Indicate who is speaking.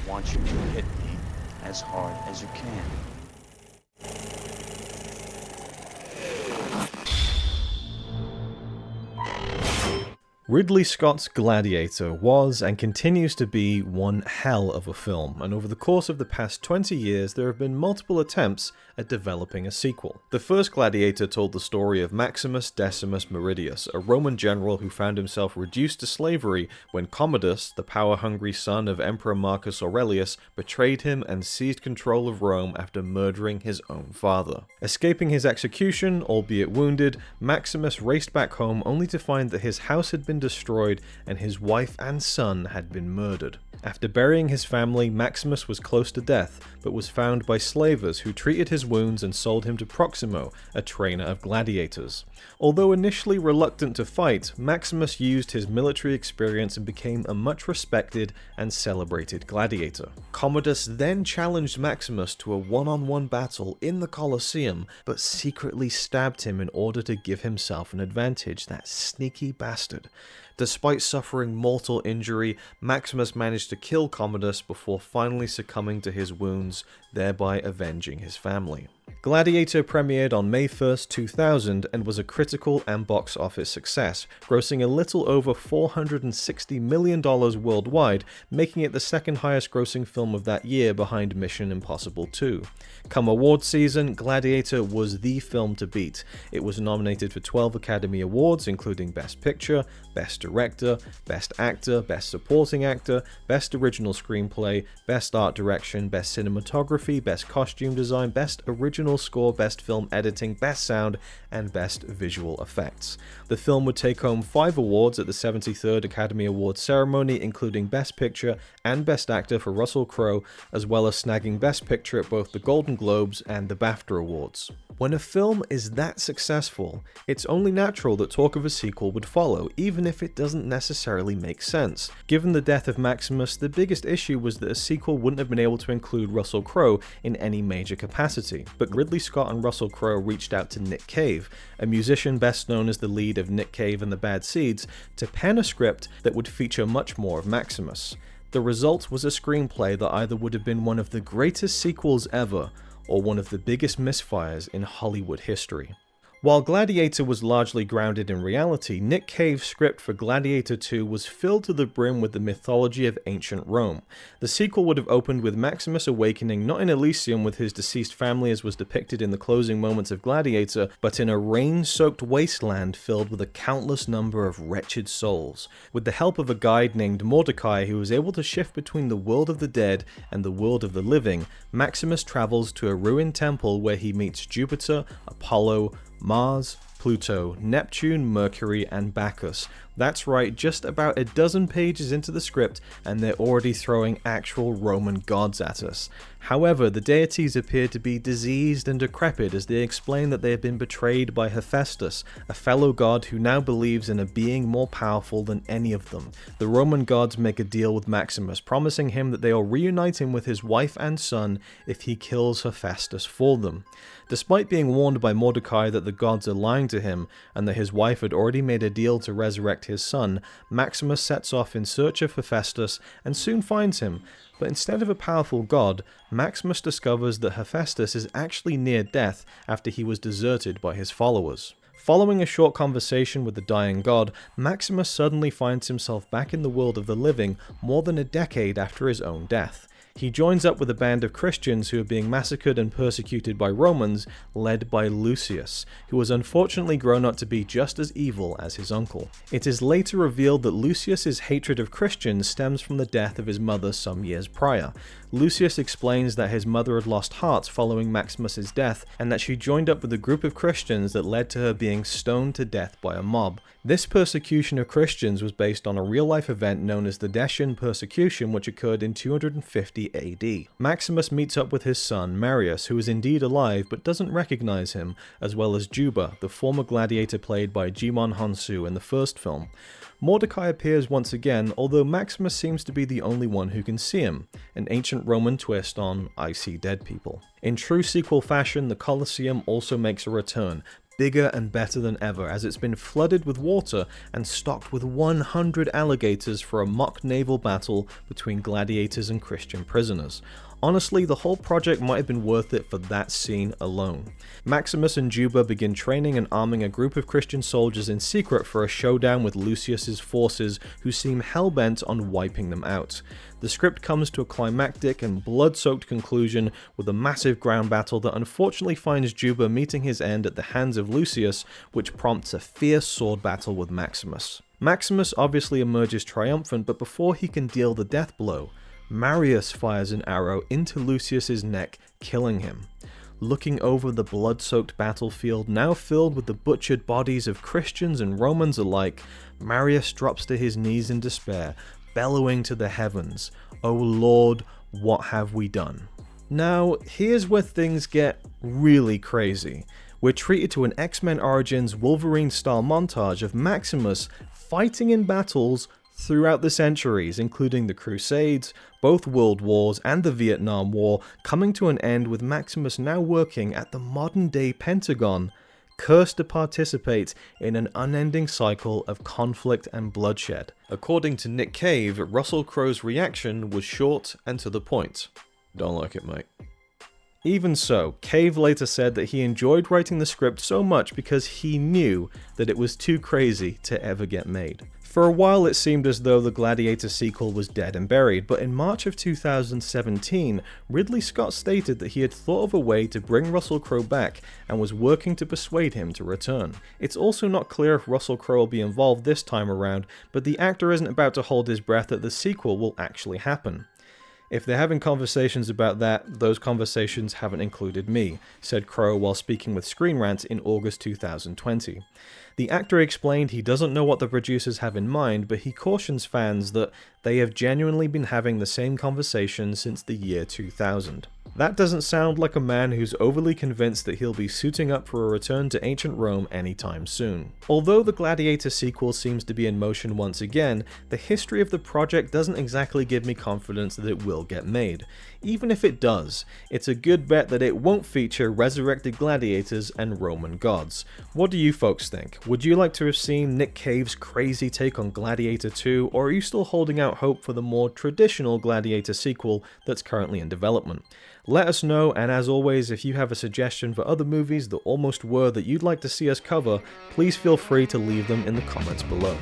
Speaker 1: want you to hit me as hard as you can.
Speaker 2: Ridley Scott's Gladiator was and continues to be one hell of a film, and over the course of the past 20 years there have been multiple attempts at developing a sequel. The first Gladiator told the story of Maximus Decimus Meridius, a Roman general who found himself reduced to slavery when Commodus, the power-hungry son of Emperor Marcus Aurelius, betrayed him and seized control of Rome after murdering his own father. Escaping his execution, albeit wounded, Maximus raced back home only to find that his house had been destroyed and his wife and son had been murdered. After burying his family, Maximus was close to death, but was found by slavers who treated his wounds and sold him to Proximo, a trainer of gladiators. Although initially reluctant to fight, Maximus used his military experience and became a much respected and celebrated gladiator. Commodus then challenged Maximus to a one-on-one battle in the Colosseum, but secretly stabbed him in order to give himself an advantage, that sneaky bastard. Despite suffering mortal injury, Maximus managed to kill Commodus before finally succumbing to his wounds, thereby avenging his family. Gladiator premiered on May 1st, 2000 and was a critical and box office success, grossing a little over $460 million worldwide, making it the second highest grossing film of that year behind Mission Impossible 2. Come awards season, Gladiator was the film to beat. It was nominated for 12 Academy Awards, including Best Picture, Best Director, Best Actor, Best Supporting Actor, Best Original Screenplay, Best Art Direction, Best Cinematography, Best Costume Design, Best Original Score, Best Film Editing, Best Sound, and Best Visual Effects. The film would take home 5 awards at the 73rd Academy Awards ceremony, including Best Picture and Best Actor for Russell Crowe, as well as snagging Best Picture at both the Golden Globes and the BAFTA Awards. When a film is that successful, it's only natural that talk of a sequel would follow, even if it doesn't necessarily make sense. Given the death of Maximus, the biggest issue was that a sequel wouldn't have been able to include Russell Crowe in any major capacity. But Ridley Scott and Russell Crowe reached out to Nick Cave, a musician best known as the lead of Nick Cave and the Bad Seeds, to pen a script that would feature much more of Maximus. The result was a screenplay that either would have been one of the greatest sequels ever, or one of the biggest misfires in Hollywood history. While Gladiator was largely grounded in reality, Nick Cave's script for Gladiator 2 was filled to the brim with the mythology of ancient Rome. The sequel would have opened with Maximus awakening not in Elysium with his deceased family as was depicted in the closing moments of Gladiator, but in a rain-soaked wasteland filled with a countless number of wretched souls. With the help of a guide named Mordecai who was able to shift between the world of the dead and the world of the living, Maximus travels to a ruined temple where he meets Jupiter, Apollo, Mars, Pluto, Neptune, Mercury, and Bacchus. That's right, just about a dozen pages into the script and they're already throwing actual Roman gods at us. However, the deities appear to be diseased and decrepit as they explain that they have been betrayed by Hephaestus, a fellow god who now believes in a being more powerful than any of them. The Roman gods make a deal with Maximus, promising him that they will reunite him with his wife and son if he kills Hephaestus for them. Despite being warned by Mordecai that the gods are lying to him and that his wife had already made a deal to resurrect his son, Maximus sets off in search of Hephaestus and soon finds him. But instead of a powerful god, Maximus discovers that Hephaestus is actually near death after he was deserted by his followers. Following a short conversation with the dying god, Maximus suddenly finds himself back in the world of the living more than a decade after his own death. He joins up with a band of Christians who are being massacred and persecuted by Romans, led by Lucius, who has unfortunately grown up to be just as evil as his uncle. It is later revealed that Lucius's hatred of Christians stems from the death of his mother some years prior. Lucius explains that his mother had lost heart following Maximus's death, and that she joined up with a group of Christians that led to her being stoned to death by a mob. This persecution of Christians was based on a real-life event known as the Decian persecution, which occurred in 250 AD. Maximus meets up with his son, Marius, who is indeed alive but doesn't recognize him, as well as Juba, the former gladiator played by Jimon Honsu in the first film. Mordecai appears once again, although Maximus seems to be the only one who can see him, an ancient Roman twist on I see dead people. In true sequel fashion, the Colosseum also makes a return, bigger and better than ever, as it's been flooded with water and stocked with 100 alligators for a mock naval battle between gladiators and Christian prisoners. Honestly, the whole project might have been worth it for that scene alone. Maximus and Juba begin training and arming a group of Christian soldiers in secret for a showdown with Lucius's forces, who seem hell-bent on wiping them out. The script comes to a climactic and blood-soaked conclusion with a massive ground battle that unfortunately finds Juba meeting his end at the hands of Lucius, which prompts a fierce sword battle with Maximus. Maximus obviously emerges triumphant, but before he can deal the death blow, Marius fires an arrow into Lucius's neck, killing him. Looking over the blood-soaked battlefield, now filled with the butchered bodies of Christians and Romans alike, Marius drops to his knees in despair, bellowing to the heavens, "O Lord, what have we done?" Now, here's where things get really crazy. We're treated to an X-Men Origins Wolverine-style montage of Maximus fighting in battles throughout the centuries, including the Crusades, both World Wars, and the Vietnam War, coming to an end with Maximus now working at the modern-day Pentagon, cursed to participate in an unending cycle of conflict and bloodshed. According to Nick Cave, Russell Crowe's reaction was short and to the point. Don't like it, mate. Even so, Cave later said that he enjoyed writing the script so much because he knew that it was too crazy to ever get made. For a while it seemed as though the Gladiator sequel was dead and buried, but in March of 2017, Ridley Scott stated that he had thought of a way to bring Russell Crowe back and was working to persuade him to return. It's also not clear if Russell Crowe will be involved this time around, but the actor isn't about to hold his breath that the sequel will actually happen. "If they're having conversations about that, those conversations haven't included me," said Crowe while speaking with Screen Rant in August 2020. The actor explained he doesn't know what the producers have in mind, but he cautions fans that they have genuinely been having the same conversation since the year 2000. That doesn't sound like a man who's overly convinced that he'll be suiting up for a return to ancient Rome anytime soon. Although the Gladiator sequel seems to be in motion once again, the history of the project doesn't exactly give me confidence that it will get made. Even if it does, it's a good bet that it won't feature resurrected gladiators and Roman gods. What do you folks think? Would you like to have seen Nick Cave's crazy take on Gladiator 2, or are you still holding out hope for the more traditional Gladiator sequel that's currently in development? Let us know, and as always, if you have a suggestion for other movies that almost were that you'd like to see us cover, please feel free to leave them in the comments below.